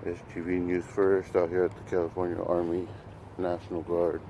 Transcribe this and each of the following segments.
SGV News First out here at the California Army National Guard.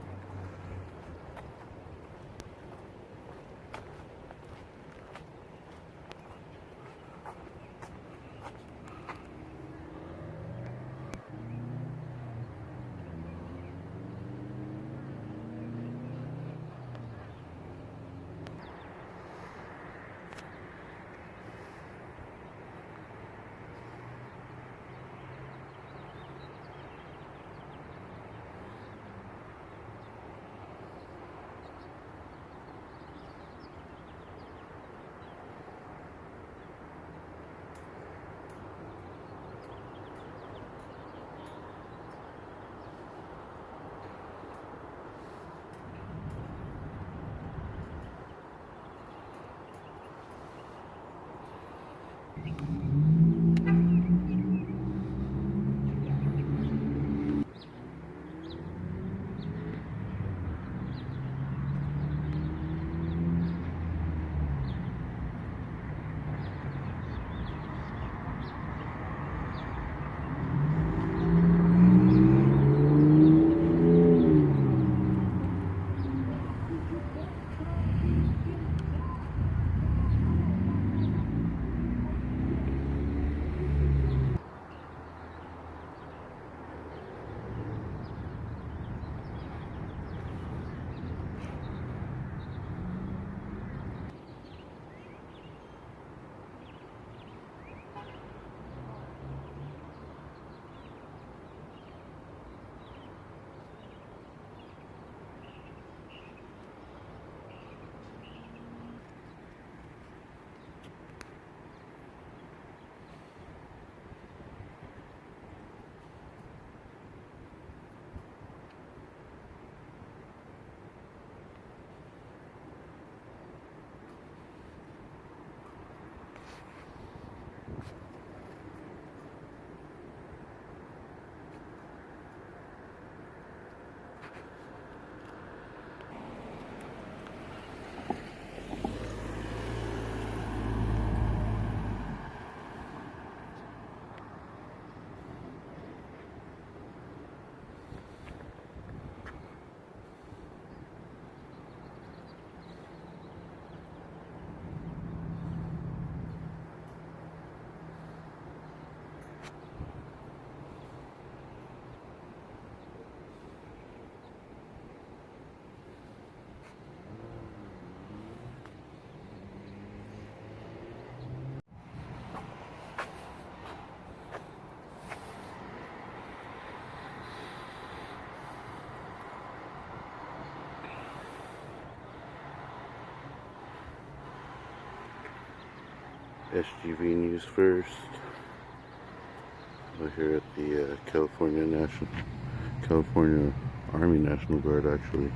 SGV News First. We're here at the California Army National Guard, actually.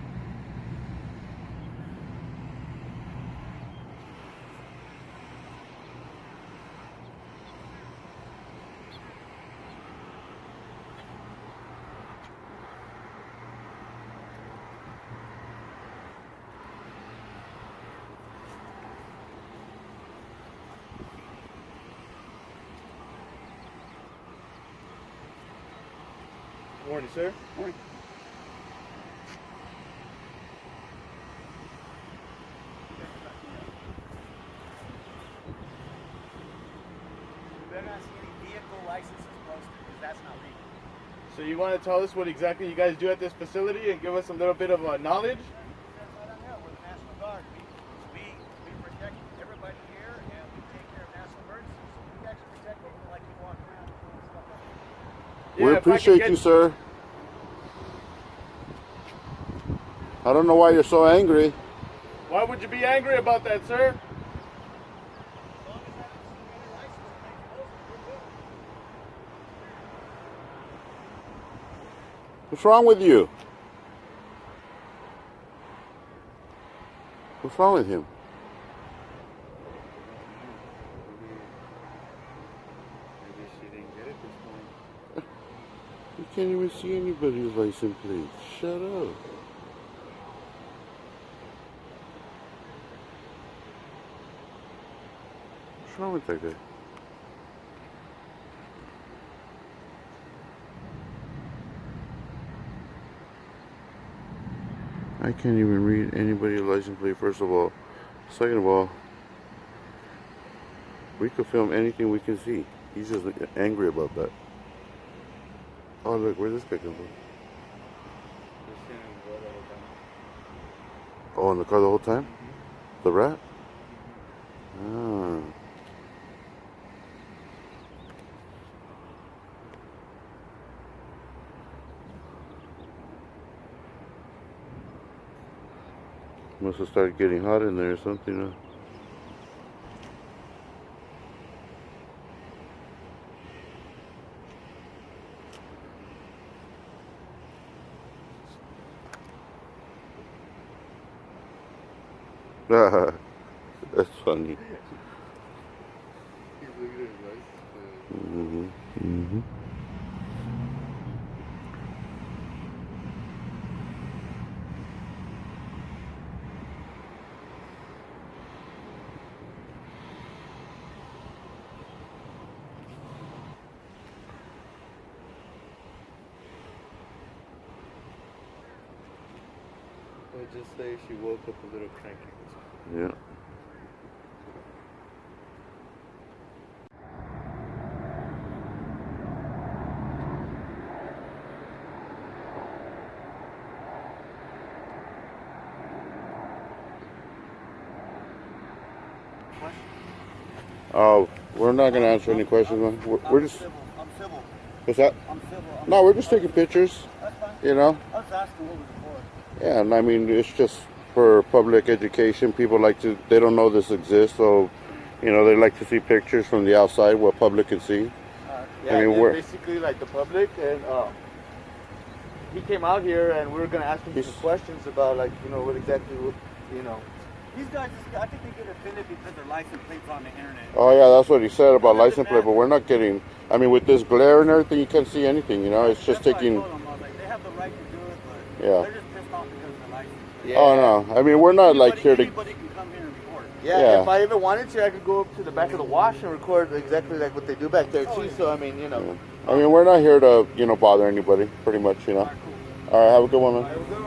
Good morning, sir. Morning. You better not see any vehicle licenses posted, because that's not legal. So you want to tell us what exactly you guys do at this facility and give us a little bit of knowledge? That's right on there. We're the National Guard. We protect everybody here, and we take care of national emergencies. We actually protect people like you walk around and doing stuff like that. We appreciate you, sir. I don't know why you're so angry. Why would you be angry about that, sir? As long as I don't see any license plates posted, we're good. What's wrong with you? What's wrong with him? Maybe she didn't get it this morning. You can't even see anybody's license plate. Shut up. What's wrong with that guy? I can't even read anybody's license plate, first of all. Second of all, we could film anything we can see. He's just angry about that. Oh, look, where's this guy come from? Oh, in the car the whole time? The rat? Ah. Must have started getting hot in there or something, huh? That's funny. He's looking at his license. Mm-hmm. Mm-hmm. We'll just say she woke up a little cranky. Yeah. Oh, we're not gonna answer any questions, man. We're just. I'm civil. What's that? I'm civil. No, we're just taking pictures. That's fine. You know. I was asking what was it for. Yeah, and I mean it's just for public education. People like to. They don't know this exists, so you know they like to see pictures from the outside, what public can see. Yeah, I mean, and we're basically like the public, and he came out here, and we were gonna ask him some questions about like what exactly These guys, I think they get offended because their license plates on the internet. Oh yeah, that's what he said about license plate, but we're not getting. I mean, with this glare and everything, you can't see anything. You know, it's just That's taking. why I told them, I was like, they have the right to do it, but Yeah. they're just pissed off because of the license. Yeah. Oh no, I mean we're not like here to. Anybody can come here and record. Yeah, Yeah. if I even wanted to, I could go up to the back of the wash and record exactly like what they do back there too. So I mean, I mean, we're not here to bother anybody. Pretty much, All right, cool. All right, have a good one, man. All right, we'll go.